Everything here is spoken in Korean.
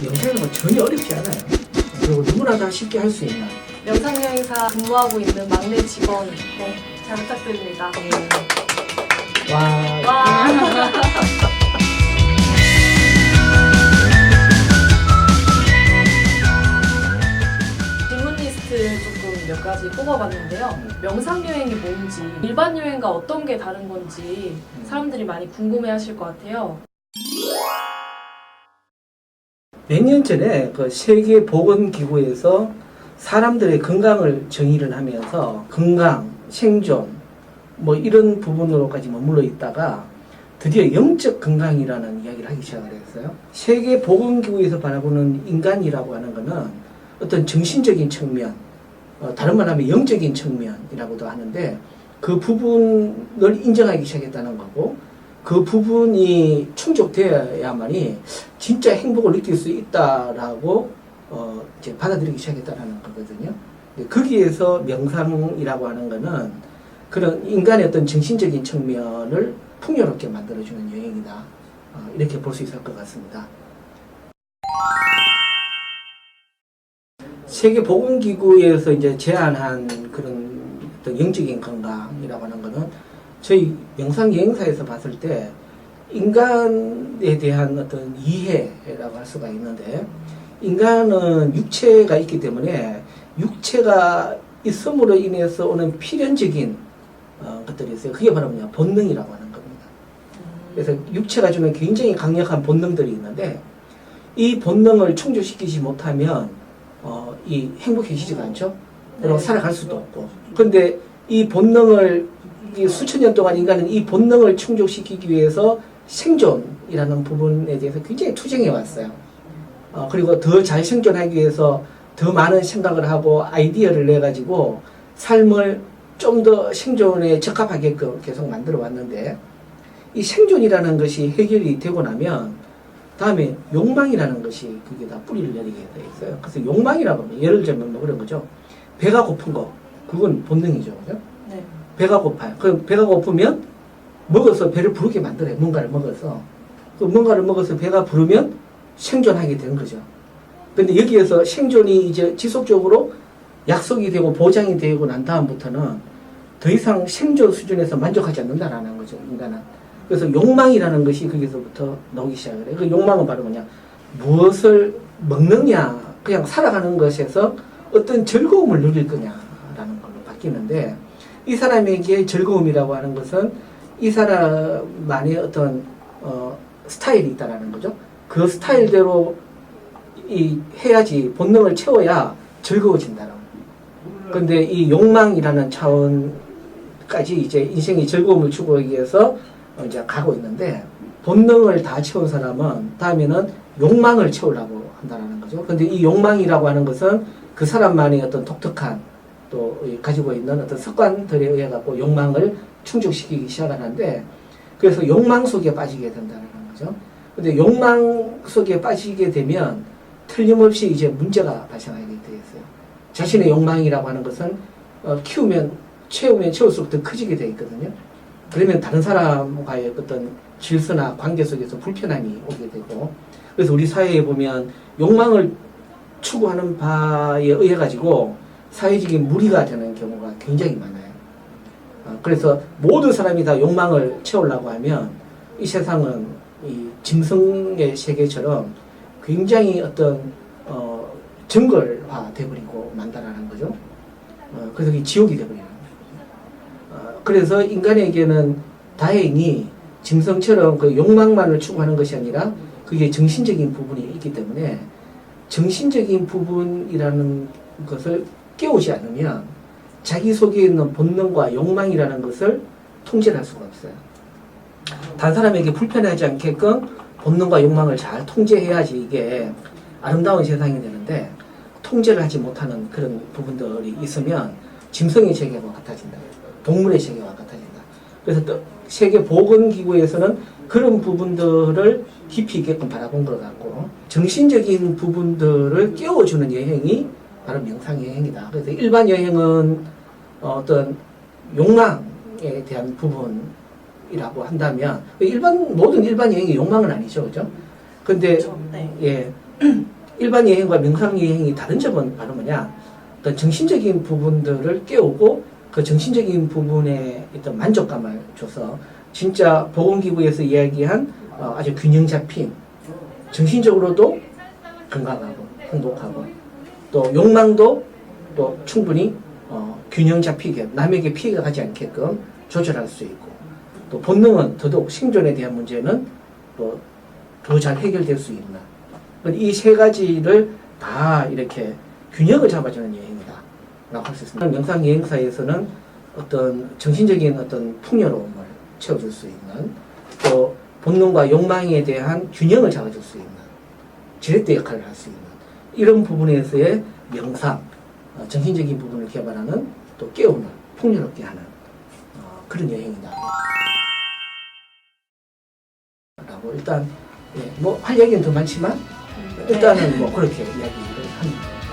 명상은 전혀 어렵지 않아요. 그리고 누구나 다 쉽게 할 수 있는. 명상여행사 근무하고 있는 막내 직원, 네, 잘 부탁드립니다. 와. 질문 리스트를 조금 몇 가지 뽑아봤는데요. 명상여행이 뭔지, 일반 여행과 어떤 게 다른 건지 사람들이 많이 궁금해하실 것 같아요. 몇 년 전에 그 세계보건기구에서 사람들의 건강을 정의를 하면서 건강, 생존 뭐 이런 부분으로까지 머물러 있다가 드디어 영적 건강이라는 이야기를 하기 시작을 했어요. 세계보건기구에서 바라보는 인간이라고 하는 것은 어떤 정신적인 측면, 다른 말 하면 영적인 측면이라고도 하는데 그 부분을 인정하기 시작했다는 거고 그 부분이 충족되어야만이 진짜 행복을 느낄 수 있다라고 이제 받아들이기 시작했다는 거거든요. 거기에서 명상이라고 하는 거는 그런 인간의 어떤 정신적인 측면을 풍요롭게 만들어주는 여행이다. 이렇게 볼 수 있을 것 같습니다. 세계보건기구에서 이제 제안한 그런 어떤 영적인 건강이라고 하는 거는 저희 명상여행사에서 봤을 때 인간에 대한 어떤 이해라고 할 수가 있는데 인간은 육체가 있기 때문에 육체가 있음으로 인해서 오는 필연적인 것들이 있어요. 그게 바로 뭐냐 본능이라고 하는 겁니다. 그래서 육체가 주는 굉장히 강력한 본능들이 있는데 이 본능을 충족시키지 못하면 이 행복해지지가 않죠. 그리고 살아갈 수도 없고. 그런데 이 본능을 수천 년 동안 인간은 이 본능을 충족시키기 위해서 생존이라는 부분에 대해서 굉장히 투쟁해 왔어요. 그리고 더 잘 생존하기 위해서 더 많은 생각을 하고 아이디어를 내가지고 삶을 좀 더 생존에 적합하게끔 계속 만들어 왔는데 이 생존이라는 것이 해결이 되고 나면 다음에 욕망이라는 것이 그게 다 뿌리를 내리게 돼 있어요. 그래서 욕망이라고 하면 예를 들면 뭐 그런 거죠. 배가 고픈 거 그건 본능이죠. 그죠? 네. 배가 고파요. 그럼 배가 고프면 먹어서 배를 부르게 만들어요. 뭔가를 먹어서. 그 뭔가를 먹어서 배가 부르면 생존하게 되는 거죠. 근데 여기에서 생존이 이제 지속적으로 약속이 되고 보장이 되고 난 다음부터는 더 이상 생존 수준에서 만족하지 않는다라는 거죠. 인간은. 그래서 욕망이라는 것이 거기서부터 나오기 시작을 해요. 그 욕망은 바로 뭐냐. 무엇을 먹느냐. 그냥 살아가는 것에서 어떤 즐거움을 누릴 거냐라는 걸로 바뀌는데 이 사람에게 즐거움이라고 하는 것은 이 사람만의 어떤 스타일이 있다라는 거죠. 그 스타일대로 해야지 본능을 채워야 즐거워진다라고. 그런데 이 욕망이라는 차원까지 이제 인생의 즐거움을 추구하기 위해서 이제 가고 있는데 본능을 다 채운 사람은 다음에는 욕망을 채우려고 한다는 거죠. 그런데 이 욕망이라고 하는 것은 그 사람만의 어떤 독특한 또 가지고 있는 어떤 습관들에 의해 갖고 욕망을 충족시키기 시작하는데 그래서 욕망 속에 빠지게 된다는 거죠. 근데 욕망 속에 빠지게 되면 틀림없이 이제 문제가 발생하게 되어 있어요. 자신의 욕망이라고 하는 것은 채우면 채울수록 더 커지게 되어 있거든요. 그러면 다른 사람과의 어떤 질서나 관계 속에서 불편함이 오게 되고 그래서 우리 사회에 보면 욕망을 추구하는 바에 의해 가지고 사회적인 무리가 되는 경우가 굉장히 많아요. 그래서 모든 사람이 다 욕망을 채우려고 하면 이 세상은 이 짐승의 세계처럼 굉장히 어떤 정글화 돼버리고 만다라는 거죠. 그래서 이 지옥이 돼버리는 거예요. 그래서 인간에게는 다행히 짐승처럼 그 욕망만을 추구하는 것이 아니라 그게 정신적인 부분이 있기 때문에 정신적인 부분이라는 것을 깨우지 않으면 자기 속에 있는 본능과 욕망이라는 것을 통제할 수가 없어요. 다른 사람에게 불편하지 않게끔 본능과 욕망을 잘 통제해야지 이게 아름다운 세상이 되는데 통제를 하지 못하는 그런 부분들이 있으면 짐승의 세계와 같아진다. 동물의 세계와 같아진다. 그래서 또 세계보건기구에서는 그런 부분들을 깊이 있게끔 바라본 것 같고 정신적인 부분들을 깨워주는 여행이 바로 명상여행이다. 그래서 일반 여행은 어떤 욕망에 대한 부분이라고 한다면 모든 일반 여행이 욕망은 아니죠. 그죠? 근데 그렇죠. 네. 예. 일반 여행과 명상 여행이 다른 점은 바로 뭐냐? 어떤 정신적인 부분들을 깨우고 그 정신적인 부분에 어떤 만족감을 줘서 진짜 보건기구에서 이야기한 아주 균형 잡힌 정신적으로도 건강하고 행복하고 또 욕망도 또 충분히 균형 잡히게 남에게 피해가 가지 않게끔 조절할 수 있고 또 본능은 더더욱 생존에 대한 문제는 또 더 잘 해결될 수 있는 이 세 가지를 다 이렇게 균형을 잡아주는 여행이다 라고 할 수 있습니다. 명상 여행사에서는 어떤 정신적인 어떤 풍요로움을 채워줄 수 있는 또 본능과 욕망에 대한 균형을 잡아줄 수 있는 지렛대 역할을 할 수 있는 이런 부분에서의 명상, 정신적인 부분을 개발하는 또 깨우는 풍요롭게 하는 그런 여행이다. 라고 일단 뭐 할 얘기는 더 많지만 일단은 뭐 그렇게 이야기를 합니다.